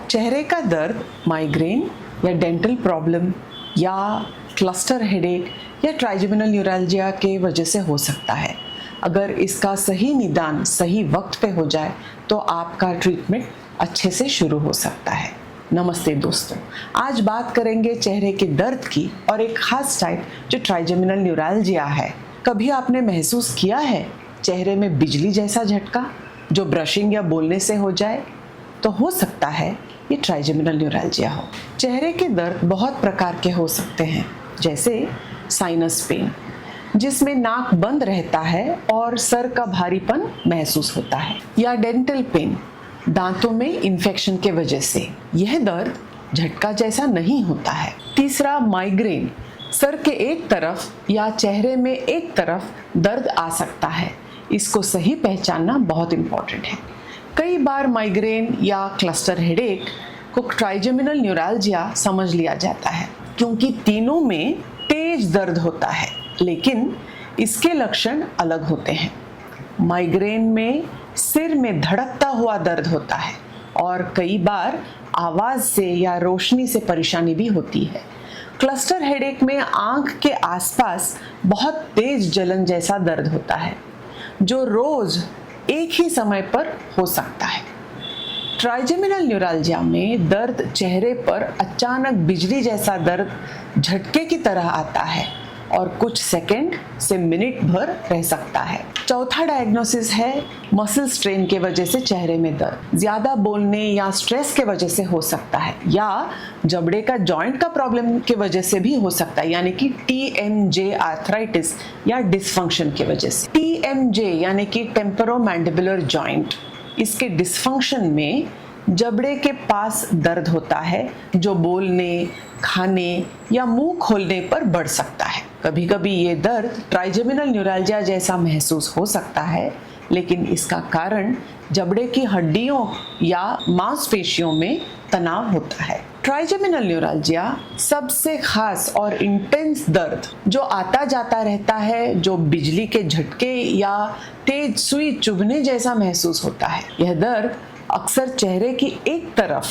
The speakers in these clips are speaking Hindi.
चेहरे का दर्द माइग्रेन या डेंटल प्रॉब्लम या क्लस्टर हेडेक या ट्राइजेमिनल न्यूरैल्जिया के वजह से हो सकता है। अगर इसका सही निदान सही वक्त पे हो जाए तो आपका ट्रीटमेंट अच्छे से शुरू हो सकता है। नमस्ते दोस्तों, आज बात करेंगे चेहरे के दर्द की और एक खास टाइप जो ट्राइजेमिनल न्यूरैल्जिया है। कभी आपने महसूस किया है चेहरे में बिजली जैसा झटका जो ब्रशिंग या बोलने से हो जाए? तो हो सकता है ये ट्राइजेमिनल न्यूरैल्जिया हो। चेहरे के दर्द बहुत प्रकार के हो सकते हैं, जैसे साइनस पेन जिसमें नाक बंद रहता है और सर का भारीपन महसूस होता है, या डेंटल पेन दांतों में इन्फेक्शन के वजह से। यह दर्द झटका जैसा नहीं होता है। तीसरा, माइग्रेन सर के एक तरफ या चेहरे में एक तरफ दर्द आ सकता है। इसको सही पहचानना बहुत इम्पोर्टेंट है। कई बार माइग्रेन या क्लस्टर हेडेक को ट्राइजेमिनल न्यूरैल्जिया समझ लिया जाता है क्योंकि तीनों में तेज दर्द होता है, लेकिन इसके लक्षण अलग होते हैं। माइग्रेन में सिर में धड़कता हुआ दर्द होता है और कई बार आवाज से या रोशनी से परेशानी भी होती है। क्लस्टर हेडेक में आंख के आसपास बहुत तेज जलन जैसा दर्द होता है जो रोज एक ही समय पर हो सकता है। ट्राइजेमिनल न्यूरैल्जिया में दर्द चेहरे पर अचानक बिजली जैसा दर्द झटके की तरह आता है और कुछ सेकंड से मिनट भर रह सकता है। चौथा डायग्नोसिस है मसल स्ट्रेन के वजह से चेहरे में दर्द। ज्यादा बोलने या स्ट्रेस के वजह से हो सकता है, या जबड़े का जॉइंट का प्रॉब्लम के वजह से भी हो सकता है, यानी कि TMJ आर्थराइटिस या डिसफंक्शन के वजह से। TMJ यानी कि टेम्पोरोमैंडिबुलर जॉइंट, इसके डिसफंक्शन में जबड़े के पास दर्द होता है जो बोलने, खाने या मुंह खोलने पर बढ़ सकता है। कभी कभी ये दर्द ट्राइजेमिनल न्यूरैल्जिया जैसा महसूस हो सकता है, लेकिन इसका कारण जबड़े की हड्डियों या मांसपेशियों में तनाव होता है। ट्राइजेमिनल न्यूरैल्जिया सबसे खास और इंटेंस दर्द जो आता जाता रहता है, जो बिजली के झटके या तेज सुई चुभने जैसा महसूस होता है। यह दर्द अक्सर चेहरे की एक तरफ,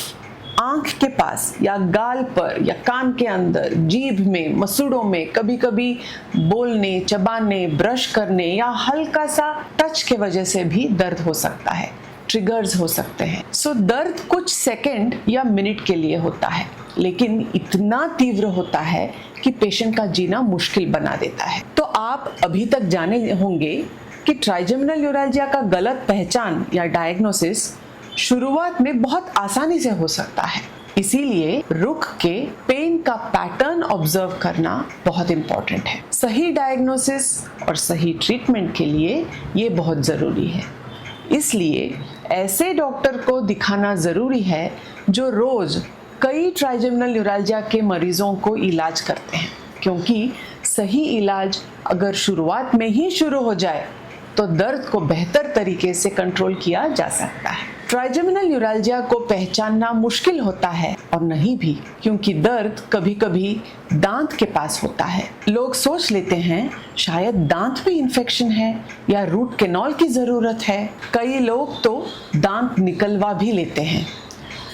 आंख के पास या गाल पर या कान के अंदर, जीभ में, मसूड़ों में, कभी कभी बोलने, चबाने, ब्रश करने या हल्का सा टच के वजह से भी दर्द हो सकता है। ट्रिगर्स हो सकते हैं। दर्द कुछ सेकंड या मिनट के लिए होता है, लेकिन इतना तीव्र होता है कि पेशेंट का जीना मुश्किल बना देता है। तो आप अभी तक जाने होंगे कि ट्राइजेमिनल न्यूरैल्जिया का गलत पहचान या डायग्नोसिस शुरुआत में बहुत आसानी से हो सकता है। इसीलिए रुक के पेन का पैटर्न ऑब्जर्व करना बहुत इंपॉर्टेंट है। सही डायग्नोसिस और सही ट्रीटमेंट के लिए ये बहुत ज़रूरी है। इसलिए ऐसे डॉक्टर को दिखाना ज़रूरी है जो रोज़ कई ट्राइजेमिनल न्यूरैल्जिया के मरीजों को इलाज करते हैं, क्योंकि सही इलाज अगर शुरुआत में ही शुरू हो जाए तो दर्द को बेहतर तरीके से कंट्रोल किया जा सकता है। ट्राइजेमिनल न्यूरैल्जिया को पहचानना मुश्किल होता है और नहीं भी, क्योंकि दर्द कभी कभी दांत के पास होता है। लोग सोच लेते हैं शायद दांत में इन्फेक्शन है या रूट कैनाल की ज़रूरत है। कई लोग तो दांत निकलवा भी लेते हैं,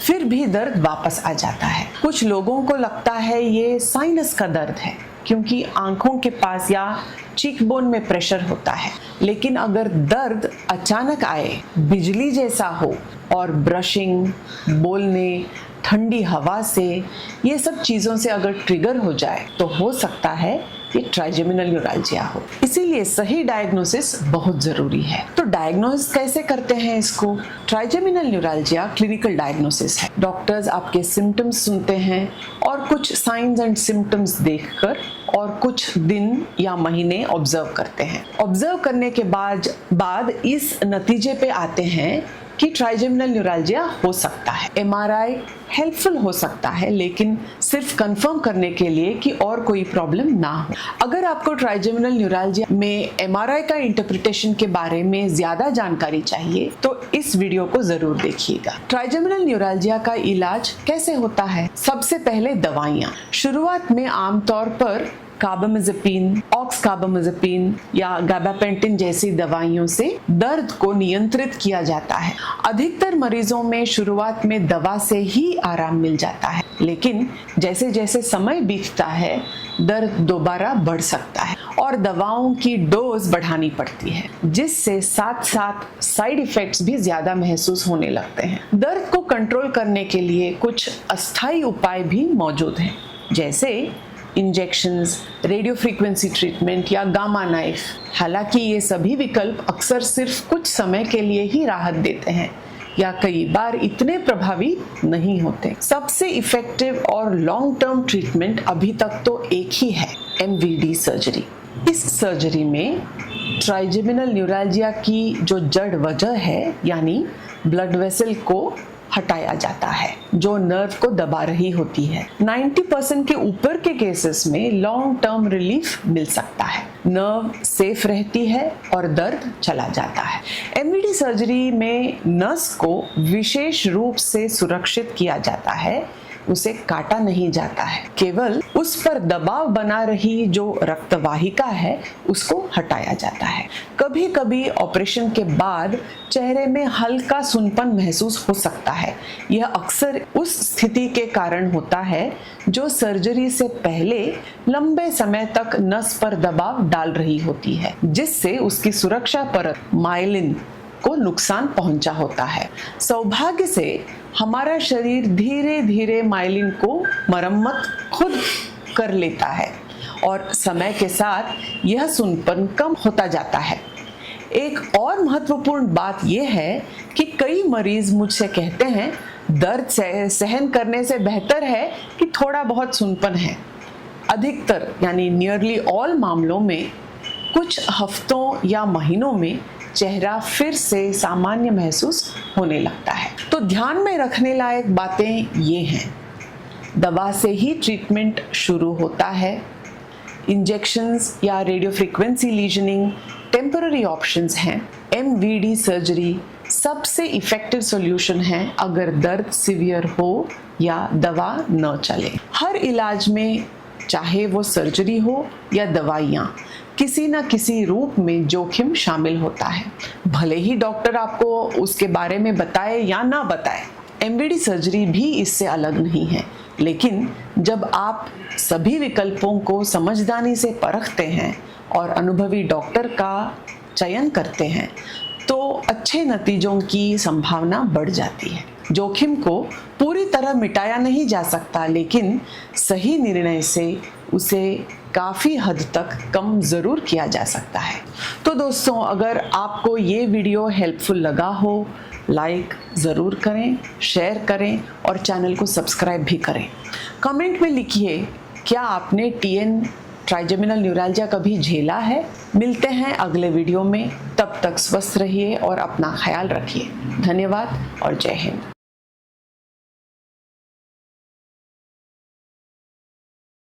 फिर भी दर्द वापस आ जाता है। कुछ लोगों को लगता है ये साइनस का दर्द है क्योंकि आंखों के पास या चीकबोन में प्रेशर होता है। लेकिन अगर दर्द अचानक आए, बिजली जैसा हो और ब्रशिंग, बोलने, ठंडी हवा से, ये सब चीज़ों से अगर ट्रिगर हो जाए तो हो सकता है ये ट्राइजेमिनल न्यूरैल्जिया हो। इसीलिए सही डायग्नोसिस बहुत ज़रूरी है। तो डायग्नोसिस कैसे करते हैं इसको? ट्राइजेमिनल न्यूरैल्जिया क्लिनिकल डायग्नोसिस है। डॉक्टर्स आपके सिम्टम्स सुनते हैं और कुछ साइंस एंड सिम्टम्स देखकर और कुछ दिन या महीने ऑब्जर्व करते हैं। ऑब्जर्व करने के बाद इस नतीजे पे आते हैं कि ट्राइजेमिनल न्यूरैल्जिया हो सकता है। MRI हेल्पफुल हो सकता है, लेकिन सिर्फ कंफर्म करने के लिए कि और कोई प्रॉब्लम ना हो। अगर आपको ट्राइजेमिनल न्यूरैल्जिया में MRI का इंटरप्रिटेशन के बारे में ज्यादा जानकारी चाहिए तो इस वीडियो को जरूर देखिएगा। ट्राइजेमिनल न्यूरैल्जिया का इलाज कैसे होता है? सबसे पहले दवाइयाँ। शुरुआत में आमतौर पर कार्बामेज़ेपिन, डॉक्सकार्बामाज़ेपिन या गाबापेंटिन जैसी दवाइयों से दर्द को नियंत्रित किया जाता है। अधिकतर मरीजों में शुरुआत में दवा से ही आराम मिल जाता है, लेकिन जैसे जैसे समय बीतता है दर्द दोबारा बढ़ सकता है और दवाओं की डोज बढ़ानी पड़ती है, जिससे साथ साथ साइड इफेक्ट्स भी ज्यादा महसूस होने लगते हैं। दर्द को कंट्रोल करने के लिए कुछ अस्थायी उपाय भी मौजूद हैं, जैसे इंजेक्शंस, रेडियो फ्रीक्वेंसी ट्रीटमेंट या गामा नाइफ। हालांकि ये सभी विकल्प अक्सर सिर्फ कुछ समय के लिए ही राहत देते हैं या कई बार इतने प्रभावी नहीं होते। सबसे इफेक्टिव और लॉन्ग टर्म ट्रीटमेंट अभी तक तो एक ही है, MVD सर्जरी। इस सर्जरी में ट्राइजेमिनल न्यूरैल्जिया की जो जड़ वजह है यानी ब्लड वेसल को हटाया जाता है जो नर्व को दबा रही होती है। 90% के ऊपर के केसेस में लॉन्ग टर्म रिलीफ मिल सकता है, नर्व सेफ रहती है और दर्द चला जाता है। MVD सर्जरी में नस को विशेष रूप से सुरक्षित किया जाता है, उसे काटा नहीं जाता है, केवल उस पर दबाव बना रही जो रक्तवाहिका है उसको हटाया जाता है। कभी कभी ऑपरेशन के बाद चेहरे में हल्का सूनपन महसूस हो सकता है। यह अक्सर उस स्थिति के कारण होता है जो सर्जरी से पहले लंबे समय तक नस पर दबाव डाल रही होती है, जिससे उसकी सुरक्षा परत माइलिन को नुकसान पहुंचा होता है। सौभाग्य से हमारा शरीर धीरे धीरे माइलिन को मरम्मत खुद कर लेता है और समय के साथ यह सूनपन कम होता जाता है। एक और महत्वपूर्ण बात यह है कि कई मरीज मुझसे कहते हैं दर्द सहन करने से बेहतर है कि थोड़ा बहुत सूनपन है। अधिकतर यानी नियरली ऑल मामलों में कुछ हफ्तों या महीनों में चेहरा फिर से सामान्य महसूस होने लगता है। तो ध्यान में रखने लायक बातें ये हैं, दवा से ही ट्रीटमेंट शुरू होता है। इंजेक्शंस या रेडियो फ्रीक्वेंसी लीजनिंग टेम्पररी ऑप्शंस हैं। MVD सर्जरी सबसे इफेक्टिव सॉल्यूशन है अगर दर्द सीवियर हो या दवा न चले। हर इलाज में चाहे वो सर्जरी हो या दवाइयाँ, किसी न किसी रूप में जोखिम शामिल होता है, भले ही डॉक्टर आपको उसके बारे में बताए या ना बताए। MVD सर्जरी भी इससे अलग नहीं है, लेकिन जब आप सभी विकल्पों को समझदारी से परखते हैं और अनुभवी डॉक्टर का चयन करते हैं तो अच्छे नतीजों की संभावना बढ़ जाती है। जोखिम को पूरी तरह मिटाया नहीं जा सकता, लेकिन सही निर्णय से उसे काफ़ी हद तक कम ज़रूर किया जा सकता है। तो दोस्तों, अगर आपको ये वीडियो हेल्पफुल लगा हो, लाइक ज़रूर करें, शेयर करें और चैनल को सब्सक्राइब भी करें। कमेंट में लिखिए क्या आपने TN ट्राइजेमिनल न्यूरैल्जिया कभी झेला है। मिलते हैं अगले वीडियो में, तब तक स्वस्थ रहिए और अपना ख्याल रखिए। धन्यवाद और जय हिंद।